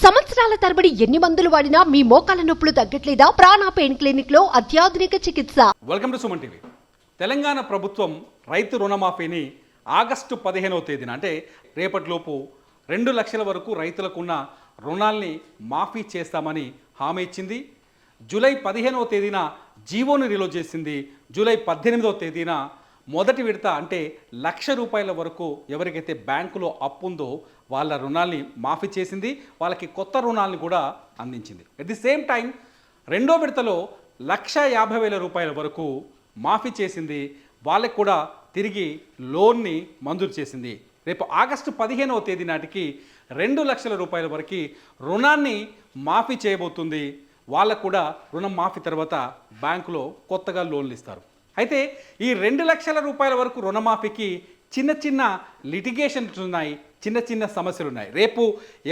సంవత్సరాల తరబడి ఎన్ని మందులు వాడినా మీ మోకాల నొప్పులు తగ్గట్లేదా? ప్రాణ పెయిన్ క్లినిక్ లో అత్యాధునిక చికిత్స. Welcome to Suman TV. Telangana ప్రభుత్వం రైతు రుణమాఫీని ఆగస్టు 15వ తేదీన అంటే రేపటిలోపు 2 లక్షల వరకు రైతులకున్న రుణాల్ని మాఫీ చేస్తామని హామీ ఇచ్చింది. జూలై 15వ తేదీన జీవోని రిలీజ్ చేసింది. జూలై 18వ తేదీన మొదటి విడత అంటే ₹1,00,000 వరకు ఎవరికైతే బ్యాంకులో అప్పు ఉందో వాళ్ళ రుణాల్ని మాఫీ చేసింది. వాళ్ళకి కొత్త రుణాలను కూడా అందించింది. అట్ ది సేమ్ టైం రెండో విడతలో ₹1,50,000 వరకు మాఫీ చేసింది. వాళ్ళకి కూడా తిరిగి లోన్ని మంజూరు చేసింది. రేపు ఆగస్టు 15వ తేదీ నాటికి ₹2 లక్షల వరకు రుణాన్ని మాఫీ చేయబోతుంది. వాళ్ళకు కూడా రుణం మాఫీ తర్వాత బ్యాంకులో కొత్తగా లోన్లు ఇస్తారు. అయితే ఈ ₹2 లక్షల వరకు రుణమాఫీకి చిన్న చిన్న లిటిగేషన్స్ ఉన్నాయి, చిన్న చిన్న సమస్యలు ఉన్నాయి. రేపు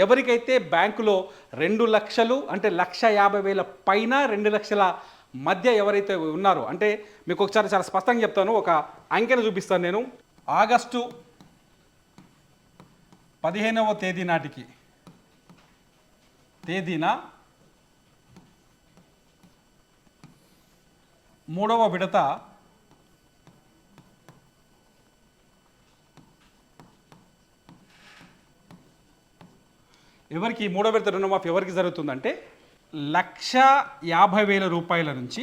ఎవరికైతే బ్యాంకులో 2 లక్షలు అంటే 1,50,000 పైన 2 లక్షల మధ్య ఎవరైతే ఉన్నారో, అంటే మీకు ఒకసారి చాలా స్పష్టంగా చెప్తాను, ఒక అంకెను చూపిస్తాను నేను. ఆగస్టు 15వ తేదీ నాటికి మూడవ విడత ఎవరికి మూడో విడత రుణమాఫీ ఎవరికి జరుగుతుందంటే ₹1,50,000 నుంచి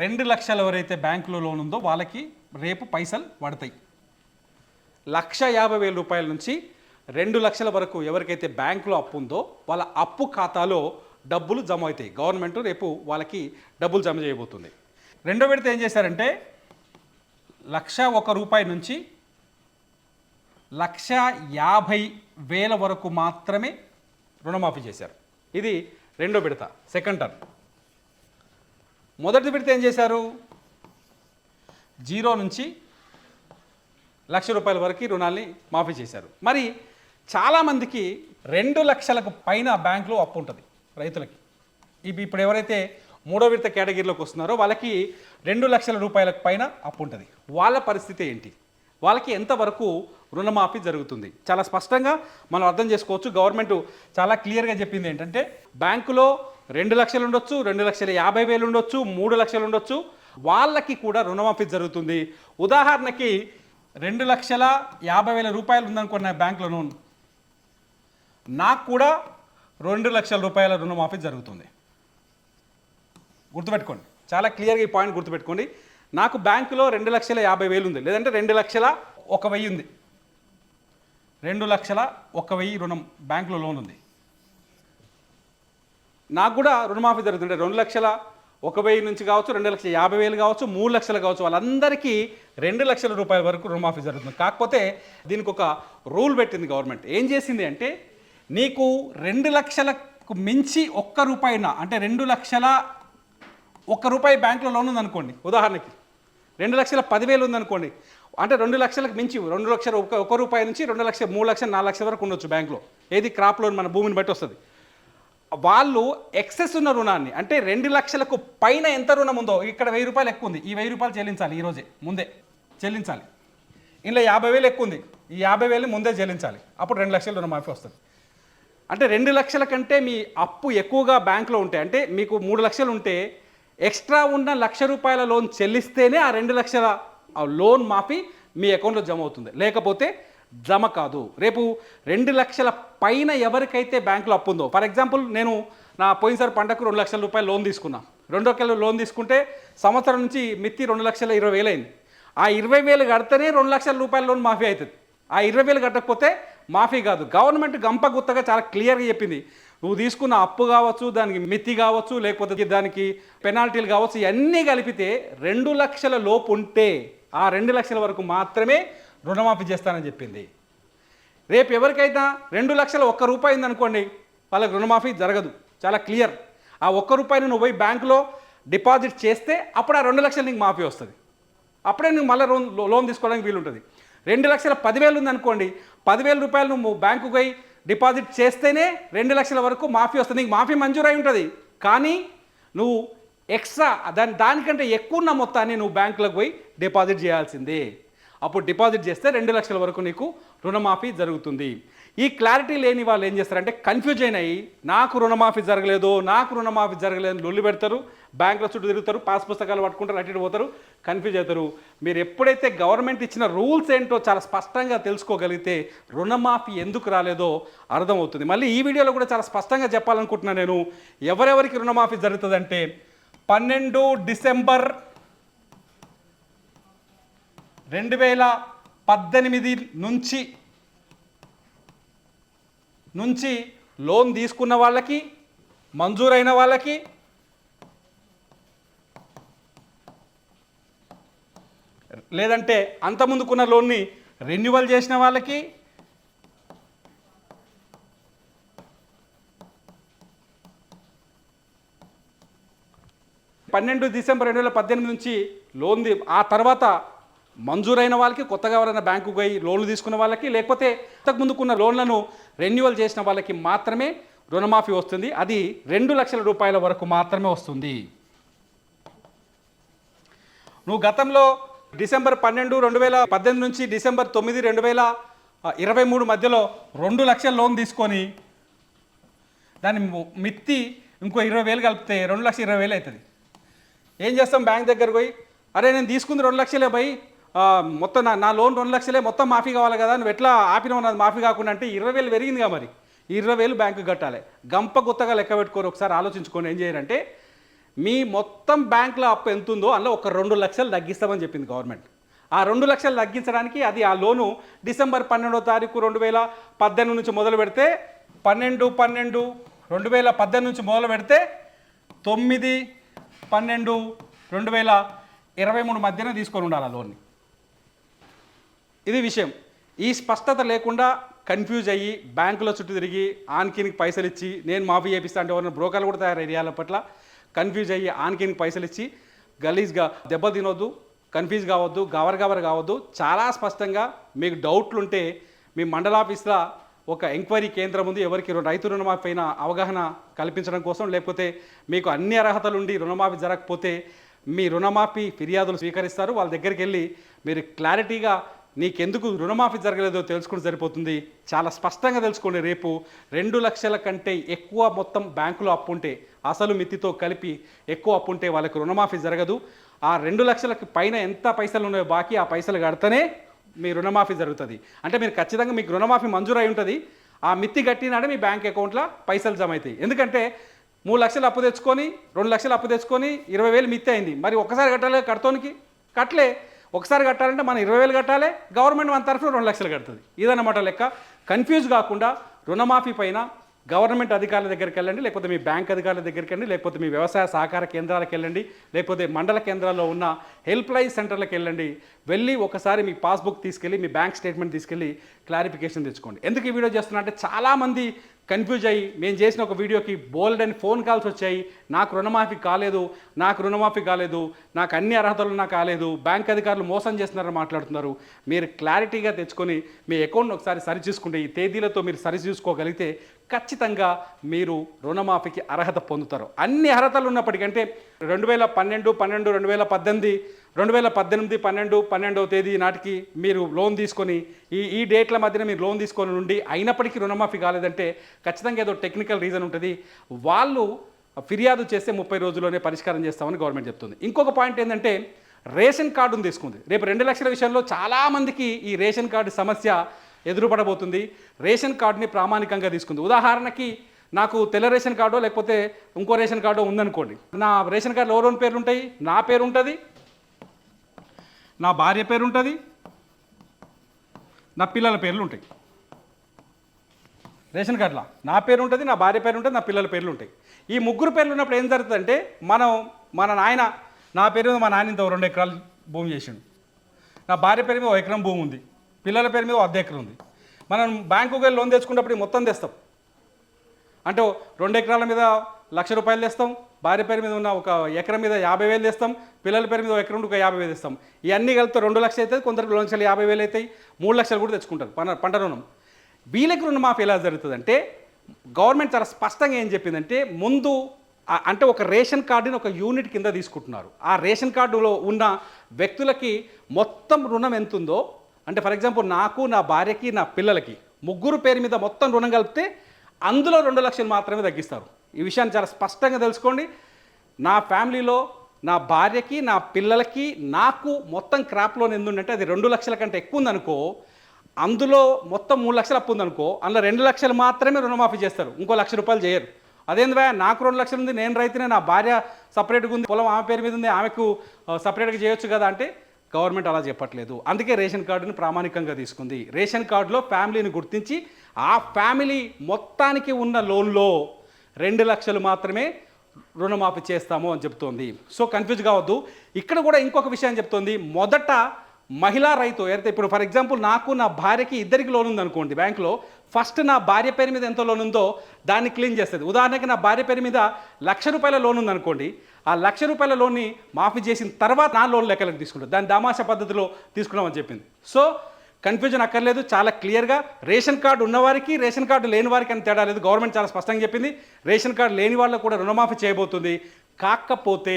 2 లక్షలు ఎవరైతే బ్యాంకులో లోన్ ఉందో వాళ్ళకి రేపు పైసలు పడతాయి. ₹1,50,000 నుంచి 2 లక్షల వరకు ఎవరికైతే బ్యాంకులో అప్పు ఉందో వాళ్ళ అప్పు ఖాతాలో డబ్బులు జమ అవుతాయి. గవర్నమెంట్ రేపు వాళ్ళకి డబ్బులు జమ చేయబోతుంది. రెండో విడత ఏం చేశారంటే ₹1,01 నుంచి 1,50,000 వరకు మాత్రమే రుణమాఫీ చేశారు. ఇది రెండో విడత, సెకండ్ టర్మ్. మొదటి విడత ఏం చేశారు? 0 నుంచి ₹1,00,000 వరకు రుణాల్ని మాఫీ చేశారు. మరి చాలామందికి 2 లక్షలకు పైన బ్యాంకులో అప్పు ఉంటుంది రైతులకి. ఇప్పుడు ఎవరైతే మూడో విడత కేటగిరీలోకి వస్తున్నారో వాళ్ళకి 2 లక్షల రూపాయలకు పైన అప్పు ఉంటుంది. వాళ్ళ పరిస్థితి ఏంటి? వాళ్ళకి ఎంతవరకు రుణమాఫీ జరుగుతుంది? చాలా స్పష్టంగా మనం అర్థం చేసుకోవచ్చు. గవర్నమెంట్ చాలా క్లియర్గా చెప్పింది ఏంటంటే బ్యాంకులో 2 లక్షలు ఉండొచ్చు, 2,50,000 ఉండొచ్చు, 3 లక్షలు ఉండొచ్చు, వాళ్ళకి కూడా రుణమాఫీ జరుగుతుంది. ఉదాహరణకి 2,50,000 ఉందనుకున్న బ్యాంకులో లోన్, నాకు కూడా ₹2 లక్షల రుణమాఫీ జరుగుతుంది. గుర్తుపెట్టుకోండి, చాలా క్లియర్గా ఈ పాయింట్ గుర్తుపెట్టుకోండి. నాకు బ్యాంకులో 2,50,000 ఉంది, లేదంటే 2,01,000 ఉంది. 2,01,000 రుణం బ్యాంకులో లోన్ ఉంది, నాకు కూడా రుణమాఫీ జరుగుతుంది. 2,01,000 నుంచి కావచ్చు, 2,50,000 కావచ్చు, 3 లక్షలు కావచ్చు, వాళ్ళందరికీ ₹2 లక్షల వరకు రుణమాఫీ జరుగుతుంది. కాకపోతే దీనికి ఒక రూల్ పెట్టింది గవర్నమెంట్. ఏం చేసింది అంటే నీకు 2 లక్షలకు మించి ₹1 అంటే ₹2,01,000 బ్యాంకులో లోన్ ఉందనుకోండి. ఉదాహరణకి 2,10,000 ఉందనుకోండి. అంటే 2 లక్షలకు మించి ₹2,01,000 నుంచి 2 లక్షలు, 3 లక్షలు, 4 లక్షల వరకు ఉండొచ్చు బ్యాంకులో. ఏది క్రాప్ లోన్, మన భూమిని బట్టి వస్తుంది. వాళ్ళు ఎక్సెస్ ఉన్న రుణాన్ని, అంటే 2 లక్షలకు పైన ఎంత రుణం ఉందో, ఇక్కడ ₹1,000 ఎక్కువ ఉంది, ఈ ₹1,000 చెల్లించాలి, ఈరోజే ముందే చెల్లించాలి. ఇందులో 50,000 ఎక్కువ ఉంది, ఈ 50,000 ముందే చెల్లించాలి. అప్పుడు 2 లక్షల రుణమాఫీ వస్తుంది. అంటే 2 లక్షల కంటే మీ అప్పు ఎక్కువగా బ్యాంకులో ఉంటే, అంటే మీకు 3 లక్షలు ఉంటే ఎక్స్ట్రా ఉన్న ₹1,00,000 లోన్ చెల్లిస్తేనే ఆ 2 లక్షల లోన్ మాఫీ మీ అకౌంట్లో జమ అవుతుంది, లేకపోతే జమ కాదు. రేపు 2 లక్షల పైన ఎవరికైతే బ్యాంకులో అప్పు ఉందో, ఫర్ ఎగ్జాంపుల్ నేను నా పోయినసారి పంటకు ₹2 లక్షల లోన్ తీసుకున్నా. 2 లక్షల లోన్ తీసుకుంటే సంవత్సరం నుంచి మిత్తి 2,20,000 అయింది. ఆ 20,000 కడితేనే ₹2 లక్షల లోన్ మాఫీ అవుతుంది. ఆ 20,000 కట్టకపోతే మాఫీ కాదు. గవర్నమెంట్ గంప గుత్తగా చాలా క్లియర్గా చెప్పింది. నువ్వు తీసుకున్న అప్పు కావచ్చు, దానికి మిత్తి కావచ్చు, లేకపోతే దానికి పెనాల్టీలు కావచ్చు, ఇవన్నీ కలిపితే 2 లక్షల లోపు ఉంటే ఆ 2 లక్షల వరకు మాత్రమే రుణమాఫీ చేస్తానని చెప్పింది. రేపు ఎవరికైనా ₹2,01,000 ఉందనుకోండి, వాళ్ళకి రుణమాఫీ జరగదు. చాలా క్లియర్. ఆ ₹1 నువ్వు పోయి బ్యాంకులో డిపాజిట్ చేస్తే అప్పుడు ఆ 2 లక్షలు నీకు మాఫీ వస్తుంది. అప్పుడే నువ్వు మళ్ళీ లోన్ తీసుకోవడానికి వీలుంటుంది. 2,10,000 ఉందనుకోండి, ₹10,000 నువ్వు బ్యాంకుకు పోయి డిపాజిట్ చేస్తేనే 2 లక్షల వరకు మాఫీ వస్తుంది. నీకు మాఫీ మంజూరు అయి ఉంటుంది, కానీ నువ్వు ఎక్స్ట్రా దానికంటే ఎక్కువ ఉన్న మొత్తాన్ని నువ్వు బ్యాంకులకు పోయి డిపాజిట్ చేయాల్సిందే. అప్పుడు డిపాజిట్ చేస్తే 2 లక్షల వరకు నీకు రుణమాఫీ జరుగుతుంది. ఈ క్లారిటీ లేని వాళ్ళు ఏం చేస్తారంటే కన్ఫ్యూజ్ అయినాయి, నాకు రుణమాఫీ జరగలేదు అని లొల్లి పెడతారు, బ్యాంకుల చుట్టూ తిరుగుతారు, పాస్ పుస్తకాలు పట్టుకుంటారు, అటు ఇటు పోతారు, కన్ఫ్యూజ్ అవుతారు. మీరు ఎప్పుడైతే గవర్నమెంట్ ఇచ్చిన రూల్స్ ఏంటో చాలా స్పష్టంగా తెలుసుకోగలిగితే రుణమాఫీ ఎందుకు రాలేదో అర్థమవుతుంది. మళ్ళీ ఈ వీడియోలో కూడా చాలా స్పష్టంగా చెప్పాలనుకుంటున్నాను నేను, ఎవరెవరికి రుణమాఫీ జరుగుతుందంటే 12 డిసెంబర్ 2018 నుంచి లోన్ తీసుకున్న వాళ్ళకి, మంజూరైన వాళ్ళకి, లేదంటే అంతకుముందుకున్న లోన్ని రెన్యువల్ చేసిన వాళ్ళకి, డిసెంబర్ 2018 నుంచి లోన్ ఆ తర్వాత మంజూరైన వాళ్ళకి, కొత్తగా ఎవరైనా బ్యాంకుకు పోయి లోన్లు తీసుకున్న వాళ్ళకి, లేకపోతే అంతకుముందుకున్న లోన్లను రెన్యువల్ చేసిన వాళ్ళకి మాత్రమే రుణమాఫీ వస్తుంది. అది 2 లక్షల రూపాయల వరకు మాత్రమే వస్తుంది. నువ్వు గతంలో డిసెంబర్ 12, 2018 నుంచి డిసెంబర్ 9, 2023 మధ్యలో 2 లక్షల లోన్ తీసుకొని దాని మిత్తి ఇంకో 20,000 కలిపితే 2,20,000 అవుతుంది. ఏం చేస్తాం? బ్యాంక్ దగ్గర పోయి, అరే నేను తీసుకుంది 2 లక్షలే పోయి, మొత్తం నా లోన్ 2 లక్షలే, మొత్తం మాఫీ కావాలి కదా, నువ్వు ఎట్లా ఆపినావు నాది మాఫీ కాకుండా అంటే 20,000 పెరిగిందిగా, మరి 20,000 బ్యాంకు కట్టాలి. గంప గుత్తగా లెక్క పెట్టుకోరు. ఒకసారి ఆలోచించుకొని ఏం చేయాలంటే, మీ మొత్తం బ్యాంకులో అప్పు ఎంత ఉందో అందులో ఒక 2 లక్షలు తగ్గిస్తామని చెప్పింది గవర్నమెంట్. ఆ 2 లక్షలు తగ్గించడానికి అది ఆ లోను డిసెంబర్ 12వ తారీఖు 2018 నుంచి మొదలు పెడితే 12/12/2018 నుంచి మొదలు పెడితే 9/12/2023 మధ్యన తీసుకొని ఉండాలి ఆ లోన్ని. ఇది విషయం. ఈ స్పష్టత లేకుండా కన్ఫ్యూజ్ అయ్యి బ్యాంకుల చుట్టూ తిరిగి ఆన్కిన్కి పైసలు ఇచ్చి నేను మాఫీ చేపిస్తా అంటే ఎవరైనా బ్రోకర్లు కూడా తయారయ్యాల పట్ల కన్ఫ్యూజ్ అయ్యి ఆన్కిన్కి పైసలు ఇచ్చి గలీజ్గా దెబ్బ తినొద్దు, కన్ఫ్యూజ్ కావద్దు, గవర్ కావద్దు. చాలా స్పష్టంగా మీకు డౌట్లు ఉంటే మీ మండల ఆఫీస్లో ఒక ఎంక్వైరీ కేంద్రం ఉంది. ఎవరికి రైతు రుణమాఫీ పైన అవగాహన కల్పించడం కోసం, లేకపోతే మీకు అన్ని అర్హతలు ఉండి రుణమాఫీ జరగకపోతే మీ రుణమాఫీ ఫిర్యాదులు స్వీకరిస్తారు. వాళ్ళ దగ్గరికి వెళ్ళి మీరు క్లారిటీగా నీకెందుకు రుణమాఫీ జరగలేదో తెలుసుకుంటే సరిపోతుంది. చాలా స్పష్టంగా తెలుసుకోండి. రేపు 2 లక్షల కంటే ఎక్కువ మొత్తం బ్యాంకులో అప్పు ఉంటే, అసలు మితితో కలిపి ఎక్కువ అప్పు ఉంటే వాళ్ళకి రుణమాఫీ జరగదు. ఆ 2 లక్షలకి పైన ఎంత పైసలు ఉన్నాయో బాకీ, ఆ పైసలు కడితేనే మీ రుణమాఫీ జరుగుతుంది. అంటే మీరు ఖచ్చితంగా మీకు రుణమాఫీ మంజూరు అయి ఉంటుంది. ఆ మిత్తి కట్టినాడే మీ బ్యాంక్ అకౌంట్లో పైసలు జమ అవుతాయి. ఎందుకంటే 3 లక్షలు అప్పు తెచ్చుకొని 2 లక్షలు అప్పు తెచ్చుకొని 20,000 మిత్తి అయింది. మరి ఒకసారి కట్టాలి, కడతానికి కట్టలే. ఒకసారి కట్టాలంటే మనం 20,000 కట్టాలి, గవర్నమెంట్ మన తరఫున 2 లక్షలు కడుతుంది. ఇదన్నమాట లెక్క. కన్ఫ్యూజ్ కాకుండా రుణమాఫీ పైన గవర్నమెంట్ అధికారుల దగ్గరికి వెళ్ళండి, లేకపోతే మీ బ్యాంక్ అధికారుల దగ్గరికి వెళ్ళండి, లేకపోతే మీ వ్యవసాయ సహకార కేంద్రాలకు వెళ్ళండి, లేకపోతే మండల కేంద్రాల్లో ఉన్న హెల్ప్ లైన్ సెంటర్లకు వెళ్ళి ఒకసారి మీ పాస్బుక్ తీసుకెళ్ళి, మీ బ్యాంక్ స్టేట్మెంట్ తీసుకెళ్ళి క్లారిఫికేషన్ తెచ్చుకోండి. ఎందుకు ఈ వీడియో చేస్తున్నా అంటే, చాలామంది కన్ఫ్యూజ్ అయ్యి మేము చేసిన ఒక వీడియోకి బోల్డ్ అని ఫోన్ కాల్స్ వచ్చాయి. నాకు రుణమాఫీ కాలేదు, నాకు అన్ని అర్హతలు నాకు కాలేదు, బ్యాంక్ అధికారులు మోసం చేస్తున్నారని మాట్లాడుతున్నారు. మీరు క్లారిటీగా తెచ్చుకొని మీ అకౌంట్ని ఒకసారి సరి చూసుకుంటే, ఈ తేదీలతో మీరు సరి చూసుకోగలిగితే ఖచ్చితంగా మీరు రుణమాఫీకి అర్హత పొందుతారు. అన్ని అర్హతలు ఉన్నప్పటికంటే 2012, 12, 2018, 12/12/12వ తేదీ నాటికి మీరు లోన్ తీసుకొని ఈ డేట్ల మధ్యన మీరు లోన్ తీసుకొని ఉండి అయినప్పటికీ రుణమాఫీ కాలేదంటే ఖచ్చితంగా ఏదో టెక్నికల్ రీజన్ ఉంటుంది. వాళ్ళు ఫిర్యాదు చేస్తే 30 రోజుల్లోనే పరిష్కారం చేస్తామని గవర్నమెంట్ చెప్తుంది. ఇంకొక పాయింట్ ఏంటంటే, రేషన్ కార్డును తీసుకుంది. రేపు 2 లక్షల విషయంలో చాలామందికి ఈ రేషన్ కార్డు సమస్య ఎదురుపడబోతుంది. రేషన్ కార్డుని ప్రామాణికంగా తీసుకుంది. ఉదాహరణకి నాకు తెల్ల రేషన్ కార్డు లేకపోతే ఇంకో రేషన్ కార్డు ఉందనుకోండి. నా రేషన్ కార్డులో ఎవరెవరి పేర్లు ఉంటాయి? నా పేరు ఉంటుంది, నా భార్య పేరు ఉంటుంది, నా పిల్లల పేర్లు ఉంటాయి. రేషన్ కార్డులో నా పేరు ఉంటుంది, నా భార్య పేరు ఉంటుంది, నా పిల్లల పేర్లు ఉంటాయి. ఈ ముగ్గురు పేర్లు ఉన్నప్పుడు ఏం జరుగుతుందంటే, మన నాయన, నా పేరు మీద మా నాయన ఇంత 2 ఎకరాలు భూమి చేసిండు, నా భార్య పేరు మీద 1 ఎకరం భూమి ఉంది, పిల్లల పేరు మీద 1 ఎకరం ఉంది. మనం బ్యాంకుకి వెళ్ళి లోన్ తెచ్చుకున్నప్పుడు మొత్తం తెస్తాం. అంటే 2 ఎకరాల మీద 1,00,000 రూపాయలు తెస్తాం, భార్య పేరు మీద ఉన్న 1 ఎకరం మీద 50,000 తెస్తాం, పిల్లల పేరు మీద 1 ఎకరం 50,000 తెస్తాం. ఇవన్నీ కలిపితే 2 లక్షలు అవుతుంది, కొందరికి 2,50,000 అవుతాయి, 3 లక్షలు కూడా తెచ్చుకుంటారు పంట రుణం. వీళ్ళకి రుణమాఫీ ఎలా జరుగుతుందంటే, గవర్నమెంట్ చాలా స్పష్టంగా ఏం చెప్పిందంటే, ముందు అంటే ఒక రేషన్ కార్డుని ఒక యూనిట్ కింద తీసుకుంటున్నారు. ఆ రేషన్ కార్డులో ఉన్న వ్యక్తులకి మొత్తం రుణం ఎంత ఉందో, అంటే ఫర్ ఎగ్జాంపుల్ నాకు, నా భార్యకి, నా పిల్లలకి ముగ్గురు పేరు మీద మొత్తం రుణం కలిపితే అందులో 2 లక్షలు మాత్రమే తగ్గిస్తారు. ఈ విషయాన్ని చాలా స్పష్టంగా తెలుసుకోండి. నా ఫ్యామిలీలో నా భార్యకి, నా పిల్లలకి, నాకు మొత్తం క్రాప్ లోన్ ఎందుందంటే అది 2 లక్షల కంటే ఎక్కువ ఉందనుకో, అందులో మొత్తం 3 లక్షలు అప్పు ఉందనుకో, అందులో 2 లక్షలు మాత్రమే రుణమాఫీ చేస్తారు, ఇంకో ₹1,00,000 చేయరు. అదేంది నాకు 2 లక్షలు ఉంది, నేను రైతునే, నా భార్య సపరేట్గా ఉంది, పొలం ఆమె పేరు మీద ఉంది, ఆమెకు సపరేట్గా చేయొచ్చు కదా అంటే గవర్నమెంట్ అలా చెప్పట్లేదు. అందుకే రేషన్ కార్డుని ప్రామాణికంగా తీసుకుంది. రేషన్ కార్డులో ఫ్యామిలీని గుర్తించి ఆ ఫ్యామిలీ మొత్తానికి ఉన్న లోన్లో 2 లక్షలు మాత్రమే రుణమాఫీ చేస్తాము అని చెప్తోంది. సో కన్ఫ్యూజ్ కావద్దు. ఇక్కడ కూడా ఇంకొక విషయం చెప్తోంది. మొదట మహిళా రైతు అయితే ఇప్పుడు ఫర్ ఎగ్జాంపుల్ నాకు నా భార్యకి ఇద్దరికి లోన్ ఉందనుకోండి బ్యాంకులో, ఫస్ట్ నా భార్య పేరు మీద ఎంత లోన్ ఉందో దాన్ని క్లీన్ చేస్తుంది. ఉదాహరణకి నా భార్య పేరు మీద ₹1,00,000 లోన్ ఉందనుకోండి, ఆ ₹1,00,000 లోన్ని మాఫీ చేసిన తర్వాత నా లోన్ లెక్కలకు తీసుకుంటుంది. దాన్ని దామాషా పద్ధతిలో తీసుకున్నామని చెప్పింది. సో కన్ఫ్యూజన్ అక్కర్లేదు. చాలా క్లియర్గా రేషన్ కార్డు ఉన్నవారికి, రేషన్ కార్డు లేని వారికి అని తేడా లేదు. గవర్నమెంట్ చాలా స్పష్టంగా చెప్పింది. రేషన్ కార్డు లేని వాళ్ళకు కూడా రుణమాఫీ చేయబోతుంది. కాకపోతే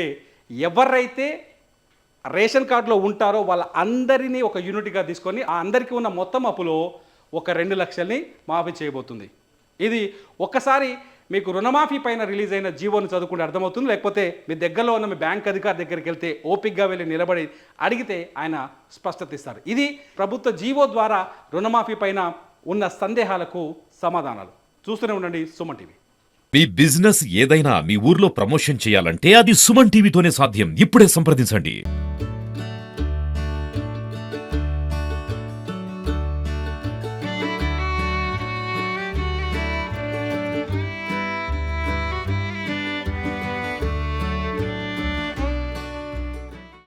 ఎవరైతే రేషన్ కార్డులో ఉంటారో వాళ్ళ అందరినీ ఒక యూనిట్గా తీసుకొని ఆ అందరికీ ఉన్న మొత్తం అప్పులో ఒక 2 లక్షల్ని మాఫీ చేయబోతుంది. ఇది ఒక్కసారి మీకు రుణమాఫీ పైన రిలీజ్ అయిన జీవోని చదువుకుంటే అర్థమవుతుంది. లేకపోతే మీ దగ్గరలో ఉన్న మీ బ్యాంక్ అధికారి దగ్గరికి వెళ్తే ఓపిక్గా వెళ్ళి నిలబడి అడిగితే ఆయన స్పష్టత ఇస్తారు. ఇది ప్రభుత్వ జీవో ద్వారా రుణమాఫీ పైన ఉన్న సందేహాలకు సమాధానాలు. చూస్తూనే ఉండండి సుమన్ టీవీ. మీ బిజినెస్ ఏదైనా మీ ఊర్లో ప్రమోషన్ చేయాలంటే అది సుమన్ టీవీతోనే సాధ్యం. ఇప్పుడే సంప్రదించండి.